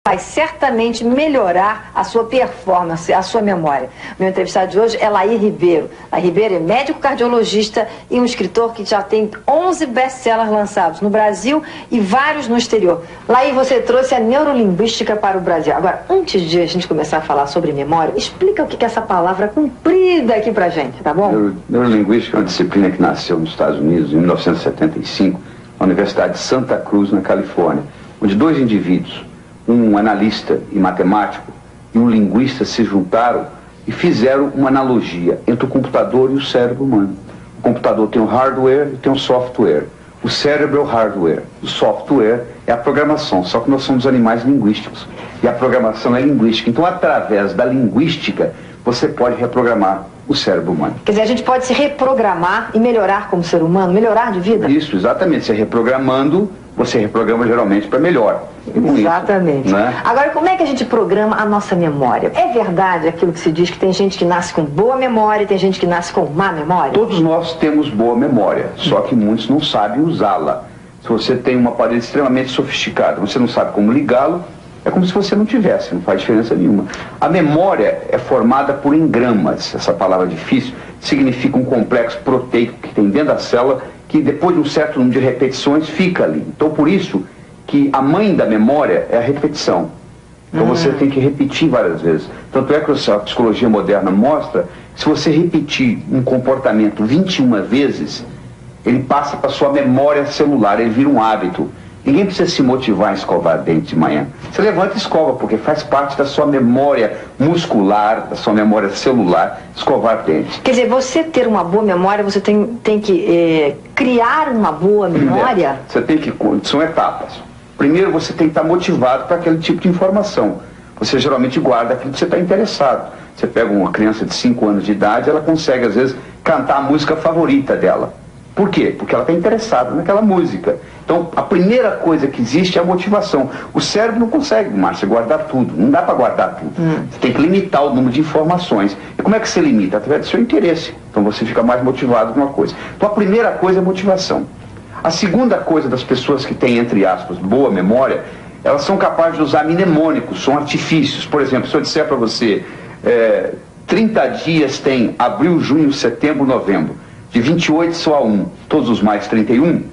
vai certamente melhorar a sua performance, a sua memória. Meu entrevistado de hoje é Laí Ribeiro. Laí Ribeiro é médico cardiologista e um escritor que já tem 11 best-sellers lançados no Brasil e vários no exterior. Laí, você trouxe a neurolinguística para o Brasil. Agora, antes de a gente começar a falar sobre memória, explica o que é essa palavra comprida aqui pra gente, tá bom? Neurolinguística é uma disciplina que nasceu nos Estados Unidos em 1975, na Universidade de Santa Cruz, na Califórnia, onde dois indivíduos, um analista e matemático e um linguista, se juntaram e fizeram uma analogia entre o computador e o cérebro humano. O computador tem um hardware e tem um software. O cérebro é o hardware, o software é a programação, só que nós somos animais linguísticos e a programação é linguística. Então, através da linguística, você pode reprogramar o cérebro humano. Quer dizer, a gente pode se reprogramar e melhorar como ser humano, melhorar de vida? Isso, exatamente. Você reprogramando, você reprograma geralmente para melhor. Exatamente. Isso, né? Agora, como é que a gente programa a nossa memória? É verdade aquilo que se diz que tem gente que nasce com boa memória e tem gente que nasce com má memória? Todos nós temos boa memória, só que muitos não sabem usá-la. Se você tem um aparelho extremamente sofisticado, você não sabe como ligá-lo, é como se você não tivesse, não faz diferença nenhuma. A memória é formada por engramas, essa palavra difícil, significa um complexo proteico que tem dentro da célula, que depois de um certo número de repetições fica ali. Então, por isso que a mãe da memória é a repetição. Então você tem que repetir várias vezes. Tanto é que a psicologia moderna mostra que se você repetir um comportamento 21 vezes, ele passa para a sua memória celular, ele vira um hábito. Ninguém precisa se motivar a escovar dente de manhã. Você levanta e escova, porque faz parte da sua memória muscular, da sua memória celular, escovar dente. Quer dizer, você ter uma boa memória, você tem que criar uma boa memória? Você tem que... São etapas. Primeiro, você tem que estar motivado para aquele tipo de informação. Você geralmente guarda aquilo que você está interessado. Você pega uma criança de 5 anos de idade, ela consegue, às vezes, cantar a música favorita dela. Por quê? Porque ela está interessada naquela música. Então, a primeira coisa que existe é a motivação. O cérebro não consegue, Márcia, guardar tudo. Não dá para guardar tudo. Você tem que limitar o número de informações. E como é que você limita? Através do seu interesse. Então, você fica mais motivado com uma coisa. Então, a primeira coisa é a motivação. A segunda coisa das pessoas que têm, entre aspas, boa memória, elas são capazes de usar mnemônicos, são artifícios. Por exemplo, se eu disser para você, 30 dias tem abril, junho, setembro, novembro. De 28 só a 1, todos os mais 31,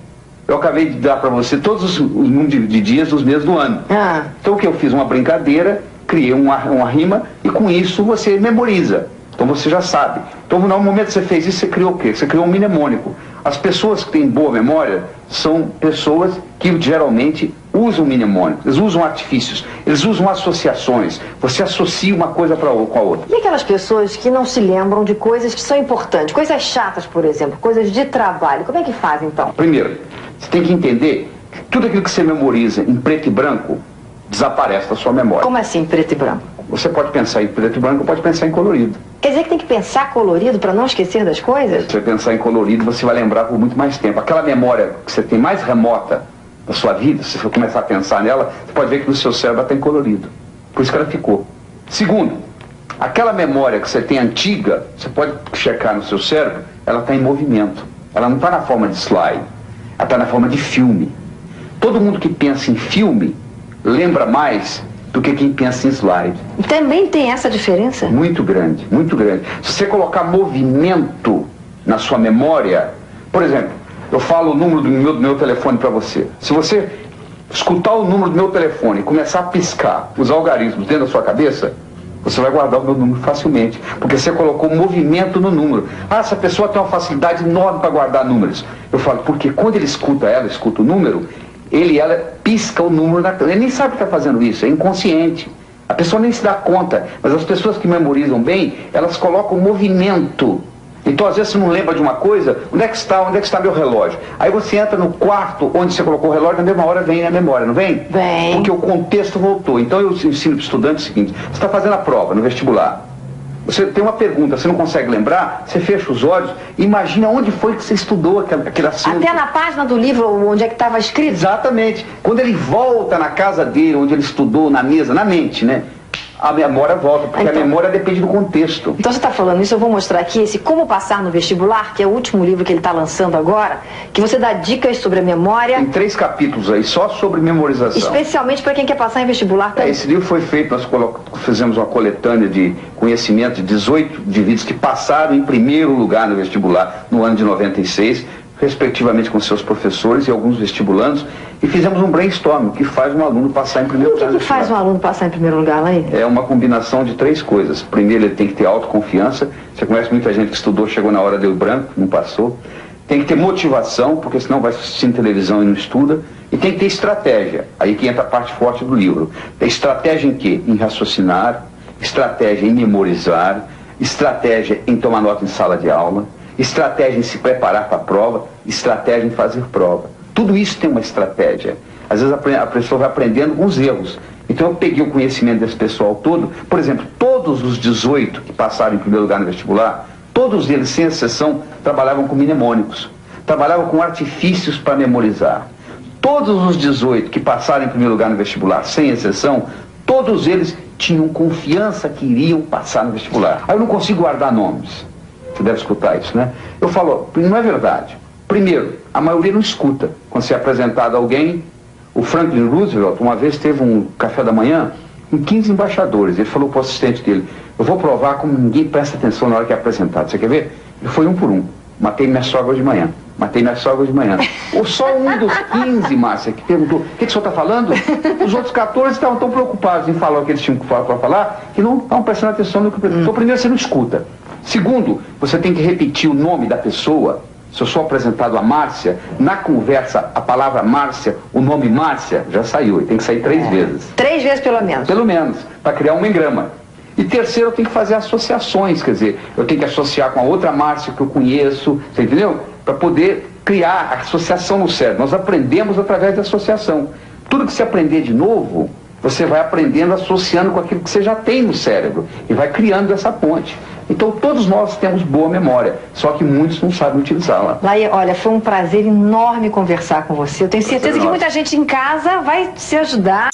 eu acabei de dar para você todos os números de dias dos meses do ano. Então o que eu fiz? Uma brincadeira, criei uma rima e com isso você memoriza. Então você já sabe. Então no momento que você fez isso, você criou o quê? Você criou um mnemônico. As pessoas que têm boa memória são pessoas que geralmente usam mnemônicos, eles usam artifícios, eles usam associações. Você associa uma coisa com a outra. E aquelas pessoas que não se lembram de coisas que são importantes, coisas chatas, por exemplo, coisas de trabalho, como é que fazem então? Primeiro, você tem que entender que tudo aquilo que você memoriza em preto e branco desaparece da sua memória. Como assim, preto e branco? Você pode pensar em preto e branco, pode pensar em colorido. Quer dizer que tem que pensar colorido para não esquecer das coisas? Se você pensar em colorido, você vai lembrar por muito mais tempo. Aquela memória que você tem mais remota da sua vida, se você começar a pensar nela, você pode ver que no seu cérebro ela tem colorido. Por isso que ela ficou. Segundo, aquela memória que você tem antiga, você pode checar no seu cérebro, ela está em movimento. Ela não está na forma de slide, ela está na forma de filme. Todo mundo que pensa em filme lembra mais do que quem pensa em slide. Também tem essa diferença? Muito grande, muito grande. Se você colocar movimento na sua memória, por exemplo, eu falo o número do meu telefone para você. Se você escutar o número do meu telefone e começar a piscar os algarismos dentro da sua cabeça, você vai guardar o meu número facilmente, porque você colocou movimento no número. Essa pessoa tem uma facilidade enorme para guardar números. Eu falo, porque quando ele escuta o número, ela pisca o número, ele nem sabe que está fazendo isso, é inconsciente. A pessoa nem se dá conta, mas as pessoas que memorizam bem, elas colocam movimento. Então, às vezes, você não lembra de uma coisa, onde é que está meu relógio? Aí você entra no quarto onde você colocou o relógio, na mesma hora vem a memória, não vem? Vem. Porque o contexto voltou. Então, eu ensino para o estudante o seguinte, você está fazendo a prova no vestibular, você tem uma pergunta, você não consegue lembrar, você fecha os olhos e imagina onde foi que você estudou aquele assunto. Até na página do livro onde é que estava escrito? Exatamente. Quando ele volta na casa dele, onde ele estudou, na mesa, na mente, né? a memória volta, porque então, a memória depende do contexto. Então você está falando isso, eu vou mostrar aqui esse Como Passar no Vestibular, que é o último livro que ele está lançando agora, que você dá dicas sobre a memória. Tem 3 capítulos aí, só sobre memorização. Especialmente para quem quer passar em vestibular também. Esse livro foi feito, nós fizemos uma coletânea de conhecimento de 18 indivíduos que passaram em primeiro lugar no vestibular no ano de 96, respectivamente com seus professores e alguns vestibulandos, e fizemos um brainstorm, que faz um aluno passar em primeiro lugar. O que faz um aluno passar em primeiro lugar, Laí? É uma combinação de 3 coisas. Primeiro, ele tem que ter autoconfiança. Você conhece muita gente que estudou, chegou na hora, deu branco, não passou. Tem que ter motivação, porque senão vai assistir televisão e não estuda. E tem que ter estratégia. Aí que entra a parte forte do livro. Tem estratégia em quê? Em raciocinar, estratégia em memorizar, estratégia em tomar nota em sala de aula, estratégia em se preparar para a prova, estratégia em fazer prova. Tudo isso tem uma estratégia. Às vezes a pessoa vai aprendendo com os erros. Então eu peguei o conhecimento desse pessoal todo. Por exemplo, todos os 18 que passaram em primeiro lugar no vestibular, todos eles, sem exceção, trabalhavam com mnemônicos. Trabalhavam com artifícios para memorizar. Todos os 18 que passaram em primeiro lugar no vestibular, sem exceção, todos eles tinham confiança que iriam passar no vestibular. Aí eu não consigo guardar nomes. Você deve escutar isso, né? Eu falo, não é verdade. Primeiro, a maioria não escuta. Quando você é apresentado a alguém, o Franklin Roosevelt, uma vez teve um café da manhã com 15 embaixadores. Ele falou para o assistente dele, eu vou provar como ninguém presta atenção na hora que é apresentado. Você quer ver? Ele foi um por um. Matei minha sogra de manhã. Matei minha sogra de manhã. Ou só um dos 15, Márcia, que perguntou, o que o senhor está falando? Os outros 14 estavam tão preocupados em falar o que eles tinham para falar, que não estavam prestando atenção no que... Então, primeiro, você não escuta. Segundo, você tem que repetir o nome da pessoa. Se eu sou apresentado a Márcia, na conversa, a palavra Márcia, o nome Márcia, já saiu. E tem que sair 3 vezes. 3 vezes pelo menos. Pelo menos, para criar um engrama. E terceiro, eu tenho que fazer associações, quer dizer, eu tenho que associar com a outra Márcia que eu conheço, você entendeu? Para poder criar a associação no cérebro. Nós aprendemos através da associação. Tudo que você aprender de novo, você vai aprendendo associando com aquilo que você já tem no cérebro. E vai criando essa ponte. Então todos nós temos boa memória, só que muitos não sabem utilizá-la. Laí, olha, foi um prazer enorme conversar com você. Eu tenho certeza que muita gente em casa vai se ajudar.